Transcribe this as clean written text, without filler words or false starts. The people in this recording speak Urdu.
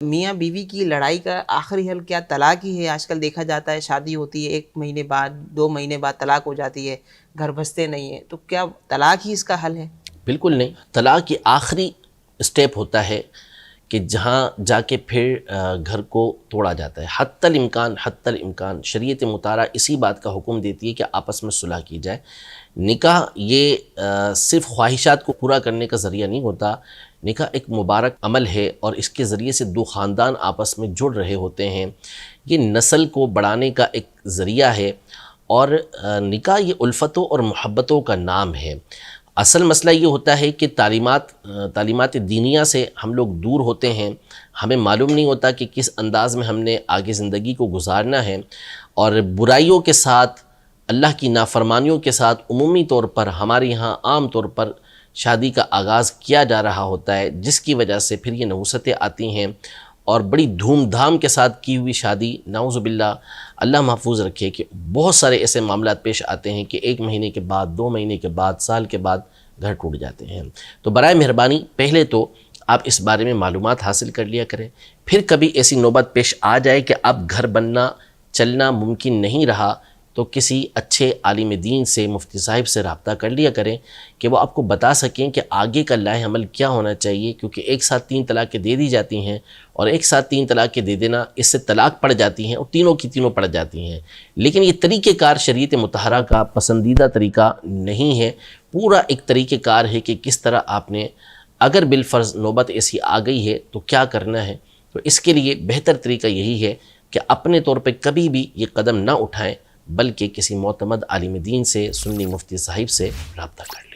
میاں بیوی کی لڑائی کا آخری حل کیا طلاق ہی ہے؟ آج کل دیکھا جاتا ہے شادی ہوتی ہے 1 مہینے بعد 2 مہینے بعد طلاق ہو جاتی ہے، گھر بستے نہیں ہیں، تو کیا طلاق ہی اس کا حل ہے؟ بالکل نہیں، طلاق یہ آخری اسٹیپ ہوتا ہے کہ جہاں جا کے پھر گھر کو توڑا جاتا ہے۔ حتی الامکان شریعت مطالعہ اسی بات کا حکم دیتی ہے کہ آپس میں صلح کی جائے۔ نکاح یہ صرف خواہشات کو پورا کرنے کا ذریعہ نہیں ہوتا، نکاح ایک مبارک عمل ہے اور اس کے ذریعے سے 2 خاندان آپس میں جڑ رہے ہوتے ہیں۔ یہ نسل کو بڑھانے کا ایک ذریعہ ہے اور نکاح یہ الفتوں اور محبتوں کا نام ہے۔ اصل مسئلہ یہ ہوتا ہے کہ تعلیمات دینیہ سے ہم لوگ دور ہوتے ہیں، ہمیں معلوم نہیں ہوتا کہ کس انداز میں ہم نے آگے زندگی کو گزارنا ہے، اور برائیوں کے ساتھ، اللہ کی نافرمانیوں کے ساتھ عمومی طور پر ہمارے یہاں عام طور پر شادی کا آغاز کیا جا رہا ہوتا ہے، جس کی وجہ سے پھر یہ نحوستیں آتی ہیں اور بڑی دھوم دھام کے ساتھ کی ہوئی شادی، نعوذ باللہ اللہ محفوظ رکھے، کہ بہت سارے ایسے معاملات پیش آتے ہیں کہ 1 مہینے کے بعد، 2 مہینے کے بعد، سال کے بعد گھر ٹوٹ جاتے ہیں۔ تو برائے مہربانی پہلے تو آپ اس بارے میں معلومات حاصل کر لیا کریں، پھر کبھی ایسی نوبت پیش آ جائے کہ اب گھر بننا چلنا ممکن نہیں رہا تو کسی اچھے عالم دین سے، مفتی صاحب سے رابطہ کر لیا کریں کہ وہ آپ کو بتا سکیں کہ آگے کا لاہ عمل کیا ہونا چاہیے، کیونکہ ایک ساتھ 3 طلاقیں دے دی جاتی ہیں، اور ایک ساتھ 3 طلاقیں دے دینا، اس سے طلاق پڑ جاتی ہیں اور تینوں کی تینوں پڑ جاتی ہیں۔ لیکن یہ طریقہ کار شریعت مطہرہ کا پسندیدہ طریقہ نہیں ہے، پورا ایک طریقہ کار ہے کہ کس طرح آپ نے، اگر بالفرض نوبت ایسی آ گئی ہے تو کیا کرنا ہے۔ تو اس کے لیے بہتر طریقہ یہی ہے کہ اپنے طور پہ کبھی بھی یہ قدم نہ اٹھائیں، بلکہ کسی معتمد عالم دین سے، سنی مفتی صاحب سے رابطہ کر لیں۔